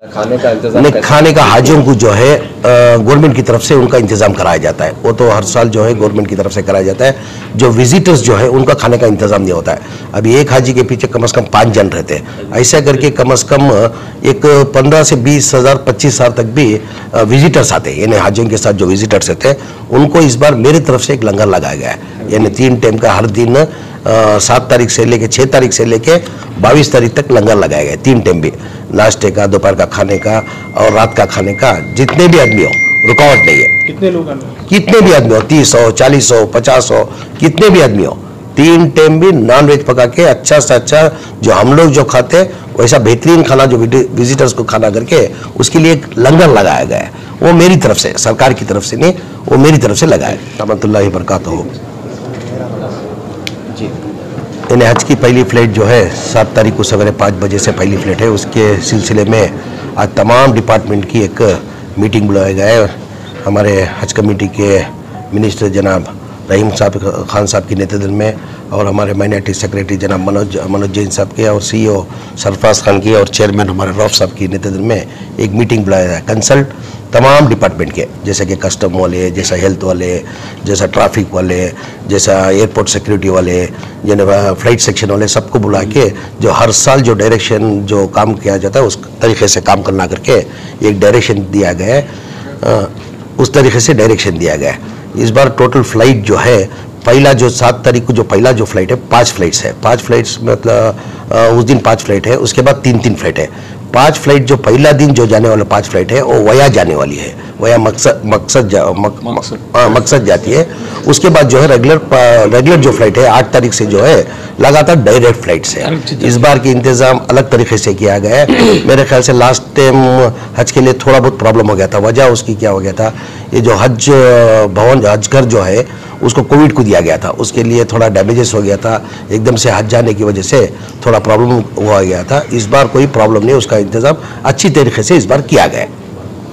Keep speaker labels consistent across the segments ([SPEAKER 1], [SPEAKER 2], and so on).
[SPEAKER 1] खाने का इंतजाम
[SPEAKER 2] नहीं, खाने का हाजियों को जो है गवर्नमेंट की तरफ से उनका इंतजाम कराया जाता है। वो तो हर साल जो है गवर्नमेंट की तरफ से कराया जाता है। जो विजिटर्स जो है उनका खाने का इंतजाम नहीं होता है। अभी एक हाजी के पीछे कम से कम 5 जन रहते हैं। ऐसा करके कम से कम एक 15 से 20 हज़ार 25 हज़ार तक भी विजिटर्स आते हैं। यानी हाजियों के साथ जो विजिटर्स रहते हैं उनको इस बार मेरी तरफ से एक लंगर लगाया गया है। यानी 3 टाइम का हर दिन 7 तारीख से लेके 6 तारीख से लेके 22 तारीख तक लंगर लगाया गया है। 3 टाइम भी, नाश्ते का, दोपहर का खाने का और रात का खाने का। जितने भी आदमी हो, रुकावट नहीं है।
[SPEAKER 3] कितने लोग आए?
[SPEAKER 2] कितने भी आदमी हो, 30 हो, 40 हो, 50 हो, कितने भी आदमी हो, 3 टाइम भी नॉन वेज पका के अच्छा से अच्छा जो हम लोग जो खाते हैं वैसा बेहतरीन खाना जो विजिटर्स को खाना करके उसके लिए एक लंगर लगाया गया है। वो मेरी तरफ से, सरकार की तरफ से नहीं, वो मेरी तरफ से लगाया है। रहमतुल्लाहि बरकातहू। यानी हज की पहली फ़्लाइट जो है 7 तारीख को सवेरे 5 बजे से पहली फ़्लाइट है। उसके सिलसिले में आज तमाम डिपार्टमेंट की एक मीटिंग बुलाया गया है। हमारे हज कमेटी के मिनिस्टर जनाब रहीम खान साहब के नेतृत्व में और हमारे माइनॉरिटी सेक्रेटरी जनाब मनोज जैन साहब के और CEO सरफराज खान की और चेयरमैन हमारे रौफ साहब की नेतृत्व में एक मीटिंग बुलाया है। कंसल्ट तमाम डिपार्टमेंट के, जैसे कि कस्टम वाले, जैसा हेल्थ वाले, जैसा ट्रैफिक वाले, जैसा एयरपोर्ट सिक्योरिटी वाले, फ्लाइट सेक्शन वाले, सबको बुला के जो हर साल जो डायरेक्शन जो काम किया जाता है उस तरीके से काम करना करके एक डायरेक्शन दिया गया है। उस तरीके से डायरेक्शन दिया गया है। इस बार टोटल फ्लाइट जो है पहला जो 7 तारीख को जो पहला जो फ्लाइट है 5 फ्लाइट्स है। 5 फ्लाइट्स मतलब उस दिन 5 फ्लाइट है। उसके बाद 3-3 फ्लाइट है। 5 फ्लाइट जो पहला दिन जो जाने वाला 5 फ्लाइट है वो वया जाने वाली है, वया मकसद जाती है। उसके बाद जो है रेगुलर जो फ्लाइट है 8 तारीख से जो है लगातार डायरेक्ट फ्लाइट्स है। इस बार की इंतज़ाम अलग तरीके से किया गया है। मेरे ख्याल से लास्ट टाइम हज के लिए थोड़ा बहुत प्रॉब्लम हो गया था। वजह उसकी क्या हो गया था, ये जो हज भवन हज घर जो है उसको कोविड को दिया गया था, उसके लिए थोड़ा डैमेजेस हो गया था। एकदम से हज जाने की वजह से थोड़ा प्रॉब्लम हुआ गया था। इस बार कोई प्रॉब्लम नहीं, उसका इंतज़ाम अच्छी तरीके से इस बार किया गया है।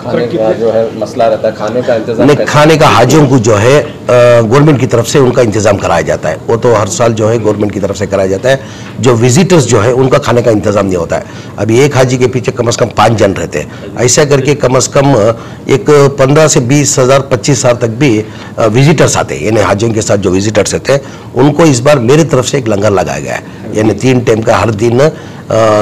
[SPEAKER 1] खाने का जो है मसला रहता है, खाने का इंतजाम
[SPEAKER 2] नहीं, खाने का हाजियों को जो है गवर्नमेंट की तरफ से उनका इंतजाम कराया जाता है। वो तो हर साल जो है गवर्नमेंट की तरफ से कराया जाता है। जो विजिटर्स जो है उनका खाने का इंतजाम नहीं होता है। अभी एक हाजी के पीछे कम से कम 5 जन रहते हैं। ऐसा करके कम से कम एक 15 से 20 हज़ार 25 हज़ार तक भी विजिटर्स आते हैं। यानी हाजियों के साथ जो विजिटर्स रहते हैं उनको इस बार मेरी तरफ से एक लंगर लगाया गया है। यानी 3 टाइम का हर दिन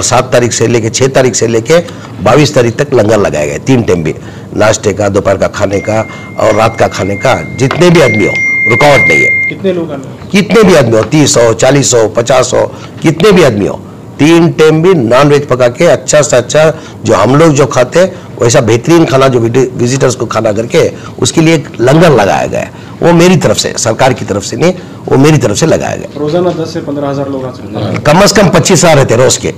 [SPEAKER 2] 7 तारीख से लेके 6 तारीख से लेके 22 तारीख तक लंगर लगाया गया है। 3 टाइम भी, नाश्ते का, दोपहर का खाने का और रात का खाने का। जितने भी आदमी हो, रुकावट नहीं है।
[SPEAKER 3] कितने लोग आए?
[SPEAKER 2] कितने भी आदमी हो, 30 हो, 40 हो, 50 हो, कितने भी आदमी हो, 3 टाइम भी नॉन वेज पका के अच्छा से अच्छा जो हम लोग जो खाते हैं वैसा बेहतरीन खाना जो विजिटर्स को खाना करके उसके लिए एक लंगर लगाया गया है। वो मेरी तरफ से, सरकार की तरफ से नहीं, वो मेरी तरफ से लगाया गया।
[SPEAKER 3] रोजाना 10 से 15 हज़ार लोग आ सकते हैं।
[SPEAKER 2] कम से कम 25 हज़ार रहते रोज के,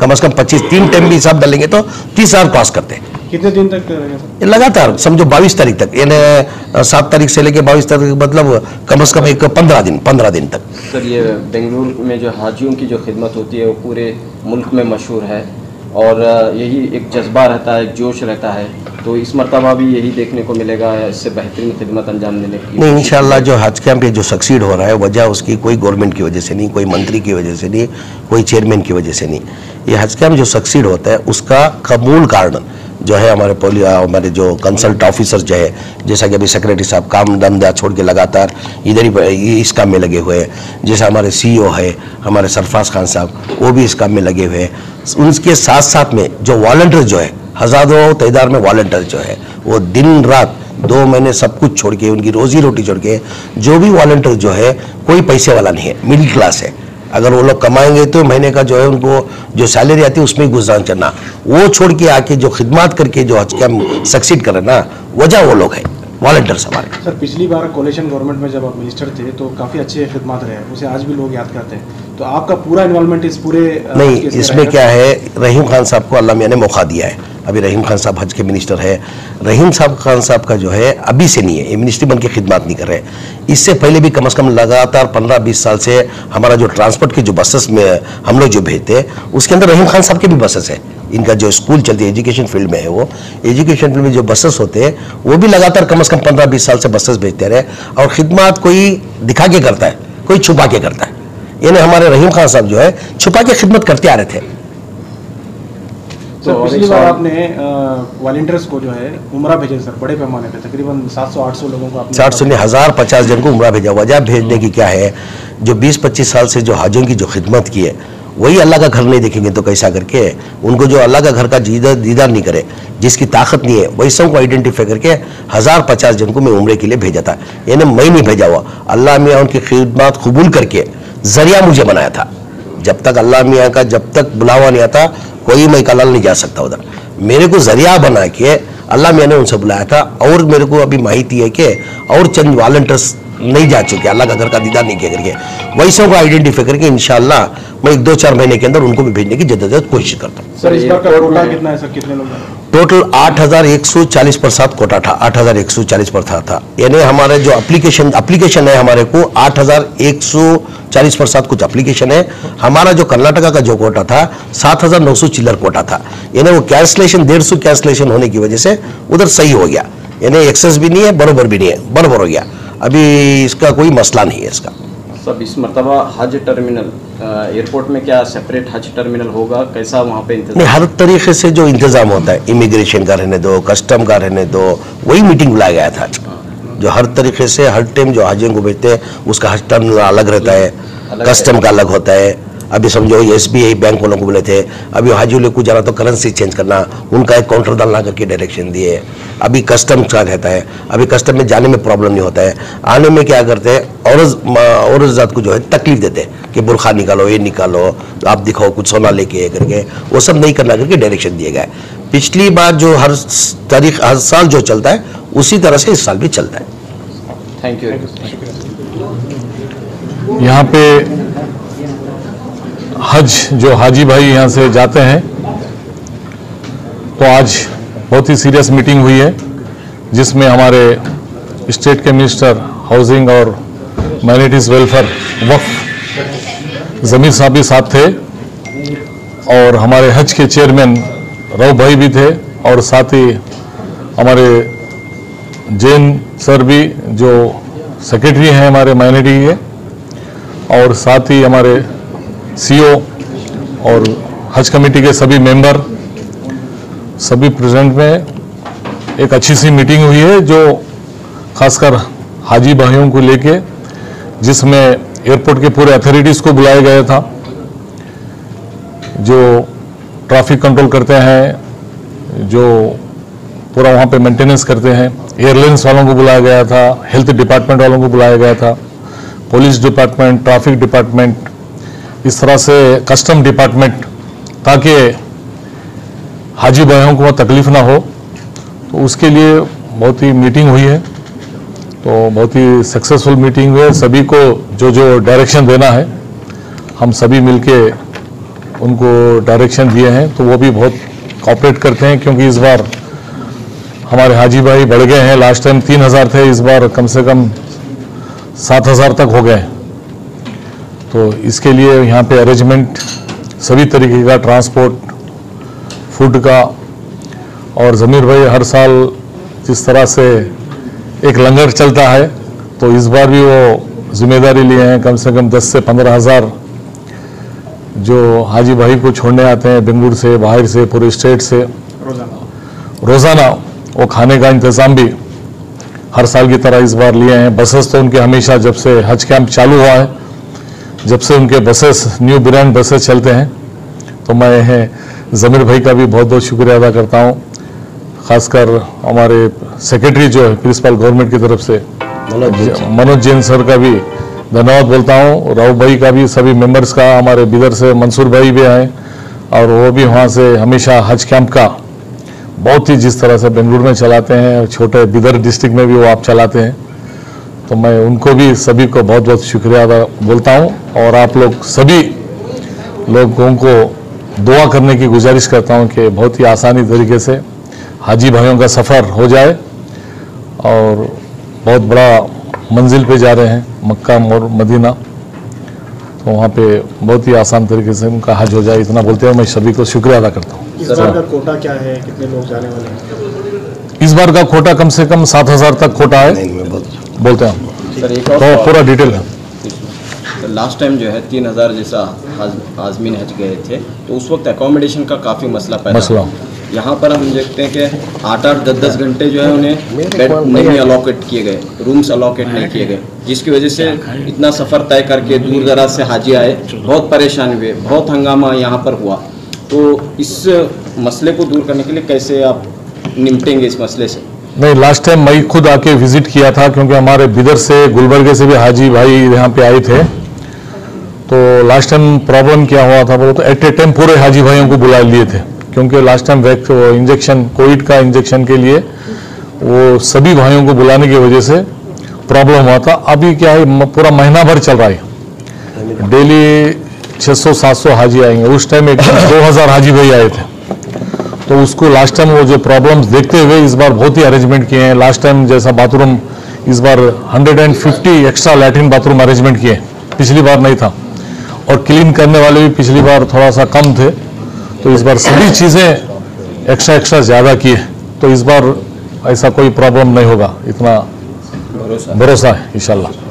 [SPEAKER 2] कम से कम 25, 3 टाइम भी हिसाब डालेंगे तो 30 हज़ार क्रॉस करते हैं।
[SPEAKER 3] कितने दिन तक रहेगा सर?
[SPEAKER 2] लगातार समझो 22 तारीख तक, यानी 7 तारीख से लेके 22 तारीख, मतलब कम से कम एक 15 दिन तक।
[SPEAKER 1] सर, ये बेंगलुरु में जो हाजियों की जो खिदमत होती है वो पूरे मुल्क में मशहूर है और यही एक जज्बा रहता है, एक जोश रहता है। तो इस मरतबा भी यही देखने को मिलेगा, इससे बेहतरीन खिदमत अंजाम देने की।
[SPEAKER 2] नहीं, इंशाल्लाह जो हज कैंप जो सक्सीड हो रहा है वजह उसकी कोई गवर्नमेंट की वजह से नहीं, कोई मंत्री की वजह से नहीं, कोई चेयरमैन की वजह से नहीं। ये हज कैंप जो सक्सीड होता है उसका कबूल कारण जो है हमारे जो कंसल्ट ऑफिसर जो है, जैसा कि अभी सेक्रेटरी साहब काम धंधा छोड़ के लगातार इधर ही इस काम में लगे हुए हैं। जैसा हमारे CEO है हमारे सरफराज खान साहब, वो भी इस काम में लगे हुए हैं। उनके साथ साथ में जो वॉलंटियर जो है, हज़ारों तादाद में वॉलंटियर जो है, वो दिन रात 2 महीने सब कुछ छोड़ के, उनकी रोजी रोटी छोड़ के, जो भी वॉलंटियर जो है कोई पैसे वाला नहीं है, मिडिल क्लास है। अगर वो लोग कमाएंगे तो महीने का जो है उनको जो सैलरी आती है उसमें ही गुजारा करना, वो छोड़ के आके जो खिदमत करके जो हज कैंप सक्सीड करे ना, वजह वो लोग है वॉलंटियर्स हमारे।
[SPEAKER 3] सर, पिछली बार कोalition गवर्नमेंट में जब आप मिनिस्टर थे तो काफ़ी अच्छे खिदमत रहे, उसे आज भी लोग याद करते हैं। तो आपका पूरा इन्वॉल्वमेंट इस पूरे
[SPEAKER 2] नहीं, इसमें क्या है, रहीम खान साहब को अल्लाह मियां ने मौका दिया है। अभी रहीम खान साहब हज के मिनिस्टर है। रहीम खान साहब का जो है अभी से नहीं है, ये मिनिस्ट्री बन के खिदमत नहीं कर रहे। इससे पहले भी कम से कम लगातार 15-20 साल से हमारा जो ट्रांसपोर्ट के जो बसेस में हम लोग जो भेजते हैं उसके अंदर रहीम खान साहब के भी बसेस है। इनका जो स्कूल चलती है एजुकेशन फील्ड में है, वो एजुकेशन फील्ड में जो बसेस होते हैं वो भी लगातार कम से कम 15-20 साल से बसेस भेजते रहे। और खिदमत कोई दिखा के करता है, कोई छुपा के करता है। यानी हमारे रहीम खान साहब जो है छुपा के खिदमत करते आ रहे थे।
[SPEAKER 3] सर पिछली बार आपने वॉलंटियर्स को जो है उम्रा भेजे सर, बड़े पैमाने पे तकरीबन 700-800 लोगों को आपने
[SPEAKER 2] 700 नहीं 1050 जन को उम्रा भेजा। वजह भेजने की क्या है, जो 20-25 साल से जो हाजियों की जो खिदमत की है वही अल्लाह का घर नहीं देखेंगे तो कैसा करके, उनको जो अल्लाह का घर का दीदार नहीं करे, जिसकी ताकत नहीं है, वैसों को आइडेंटिफाई करके 1050 जन को मैं उम्रे के लिए भेजा था। यानी मैं नहीं भेजा हुआ, अल्लाह मियाँ उनकी खिदमत कबूल करके जरिया मुझे बनाया था। जब तक अल्लाह मियाँ का जब तक बुलावा नहीं आता कोई मैं कलाल नहीं जा सकता उधर, मेरे को जरिया बना के अल्लाह मियाँ ने उनसे बुलाया था। और मेरे को अभी माहिती है कि और चंद वॉलंटियर्स नहीं जा चुके, अल्लाह का घर का दीदार नहीं किया करके, वैसों को आइडेंटिफाई करके इंशाअल्लाह मैं 1-2-4 महीने के अंदर उनको भी भेजने की जद्दोजहद कोशिश करता हूँ।
[SPEAKER 3] सर इस बार का कोटा कितना है सर, कितने लोग हैं?
[SPEAKER 2] टोटल 8140 पर 7 कोटा था, 8140 पर था। यानी हमारे जो एप्लीकेशन है हमारे को 8140 पर 7 कुछ एप्लीकेशन है। हमारा जो कर्नाटका का जो कोटा था 7900 चिल्लर कोटा था। यानी वो कैंसलेशन 150 कैंसलेशन होने की वजह से उधर सही हो गया, यानी एक्सेस भी नहीं है, बराबर भी नहीं है, बराबर हो गया। अभी इसका कोई मसला नहीं है इसका।
[SPEAKER 1] सब इस मरतबा हज टर्मिनल एयरपोर्ट में क्या सेपरेट हज टर्मिनल होगा, कैसा वहाँ पे इंतजाम?
[SPEAKER 2] नहीं, हर तरीके से जो इंतजाम होता है, इमिग्रेशन का रहने दो, कस्टम का रहने दो, वही मीटिंग बुलाया गया था। जो हर तरीके से हर टाइम जो हाजियों को भेजते हैं उसका हज टर्मिनल अलग रहता है, कस्टम का अलग होता है। अभी समझो SBI बैंक वालों को बोले थे, अभी हाजियों को जाना तो करेंसी चेंज करना, उनका एक काउंटर डालना करके डायरेक्शन दिए। अभी कस्टम का रहता है, अभी कस्टम में जाने में प्रॉब्लम नहीं होता है, आने में क्या करते हैं औरत जात को जो है तकलीफ देते हैं कि बुरखा निकालो, ये निकालो, आप दिखाओ कुछ सोना लेके करके, वो सब नहीं करना करके डायरेक्शन दिए गए। पिछली बार जो हर साल जो चलता है उसी तरह से इस साल भी चलता है।
[SPEAKER 1] Thank you.
[SPEAKER 4] यहाँ पे हज जो हाजी भाई यहाँ से जाते हैं, तो आज बहुत ही सीरियस मीटिंग हुई है जिसमें हमारे स्टेट के मिनिस्टर हाउसिंग और माइनॉरिटीज़ वेलफेयर वक्फ ज़मीर साहब भी साथ थे, और हमारे हज के चेयरमैन राव भाई भी थे, और साथ ही हमारे जैन सर भी जो सेक्रेटरी हैं हमारे माइनॉरिटी के, और साथ ही हमारे CO और हज कमेटी के सभी मेंबर सभी प्रेजेंट में एक अच्छी सी मीटिंग हुई है जो खासकर हाजी भाइयों को लेके, जिसमें एयरपोर्ट के पूरे अथॉरिटीज़ को बुलाया गया था, जो ट्रैफिक कंट्रोल करते हैं, जो पूरा वहाँ पे मेंटेनेंस करते हैं, एयरलाइंस वालों को बुलाया गया था, हेल्थ डिपार्टमेंट वालों को बुलाया गया था, पुलिस डिपार्टमेंट, ट्रैफिक डिपार्टमेंट, इस तरह से कस्टम डिपार्टमेंट, ताकि हाजी भाइयों को तकलीफ ना हो। तो उसके लिए बहुत ही मीटिंग हुई है, तो बहुत ही सक्सेसफुल मीटिंग हुई है। सभी को जो जो डायरेक्शन देना है हम सभी मिलके उनको डायरेक्शन दिए हैं, तो वो भी बहुत कोऑपरेट करते हैं, क्योंकि इस बार हमारे हाजी भाई बढ़ गए हैं। लास्ट टाइम 3000 थे, इस बार कम से कम 7000 तक हो गए। तो इसके लिए यहाँ पे अरेंजमेंट सभी तरीके का, ट्रांसपोर्ट, फूड का, और ज़मीर भाई हर साल जिस तरह से एक लंगर चलता है, तो इस बार भी वो जिम्मेदारी लिए हैं। कम से कम 10 से 15 हज़ार जो हाजी भाई को छोड़ने आते हैं बेंगलुरु से, बाहर से, पूरे स्टेट से, रोज़ाना वो खाने का इंतज़ाम भी हर साल की तरह इस बार लिए हैं। बसेस तो उनके हमेशा, जब से हज कैंप चालू हुआ है, जब से उनके बसेस, न्यू ब्रांड बसेस चलते हैं, तो मैं ज़मीर भाई का भी बहुत बहुत शुक्रिया अदा करता हूँ। खासकर हमारे सेक्रेटरी जो है प्रिंसिपल गवर्नमेंट की तरफ से मनोज जैन सर का भी धन्यवाद बोलता हूँ, राव भाई का भी, सभी मेंबर्स का, हमारे बिदर से मंसूर भाई भी आए, और वो भी वहाँ से हमेशा हज कैंप का बहुत ही जिस तरह से बेंगलुरु में चलाते हैं, छोटे बिदर डिस्ट्रिक्ट में भी वो आप चलाते हैं, तो मैं उनको भी सभी को बहुत बहुत शुक्रिया अदा बोलता हूँ। और आप लोग सभी लोगों को दुआ करने की गुजारिश करता हूँ कि बहुत ही आसानी तरीके से हाजी भाइयों का सफ़र हो जाए, और बहुत बड़ा मंजिल पे जा रहे हैं, मक्का और मदीना, तो वहाँ पे बहुत ही आसान तरीके से उनका हज हो जाए, इतना बोलते हुए मैं सभी को शुक्रिया अदा करता हूँ।
[SPEAKER 3] इस बार का कोटा क्या है, कितने लोग जाने वाले हैं?
[SPEAKER 4] इस बार का कोटा कम से कम 7000 तक कोटा है बोलते हैं, तो पूरा डिटेल है।
[SPEAKER 1] लास्ट टाइम जो है 3000 जैसा आज़मीन हज गए थे, तो उस वक्त एकोमोडेशन का काफ़ी मसला पैदा हुआ। यहाँ पर हम देखते हैं कि 8-8, 10-10 घंटे जो है उन्हें बेड नहीं अलॉकेट किए गए, रूम्स अलॉकेट नहीं किए गए, जिसकी वजह से इतना सफ़र तय करके दूर दराज से हाजी आए, बहुत परेशान हुए, बहुत हंगामा यहाँ पर हुआ। तो इस मसले को दूर करने के लिए कैसे आप निपटेंगे इस मसले से?
[SPEAKER 4] नहीं, लास्ट टाइम मैं खुद आके विजिट किया था, क्योंकि हमारे बिदर से, गुलबर्गे से भी हाजी भाई यहाँ पे आए थे। तो लास्ट टाइम प्रॉब्लम क्या हुआ था बोलो तो एट ए टाइम पूरे हाजी भाइयों को बुला लिए थे, क्योंकि लास्ट टाइम इंजेक्शन, कोविड का इंजेक्शन के लिए वो सभी भाइयों को बुलाने की वजह से प्रॉब्लम हुआ था। अभी क्या है, पूरा महीना भर चल रहा है, डेली 600-700 हाजी आएंगे। उस टाइम 2000 हाजी भाई आए थे, तो उसको लास्ट टाइम वो जो प्रॉब्लम्स देखते हुए इस बार बहुत ही अरेंजमेंट किए हैं। लास्ट टाइम जैसा बाथरूम इस बार 150 एक्स्ट्रा लैट्रिन बाथरूम अरेंजमेंट किए, पिछली बार नहीं था। और क्लीन करने वाले भी पिछली बार थोड़ा सा कम थे, तो इस बार सभी चीज़ें एक्स्ट्रा ज़्यादा किए, तो इस बार ऐसा कोई प्रॉब्लम नहीं होगा, इतना भरोसा है इंशाल्लाह।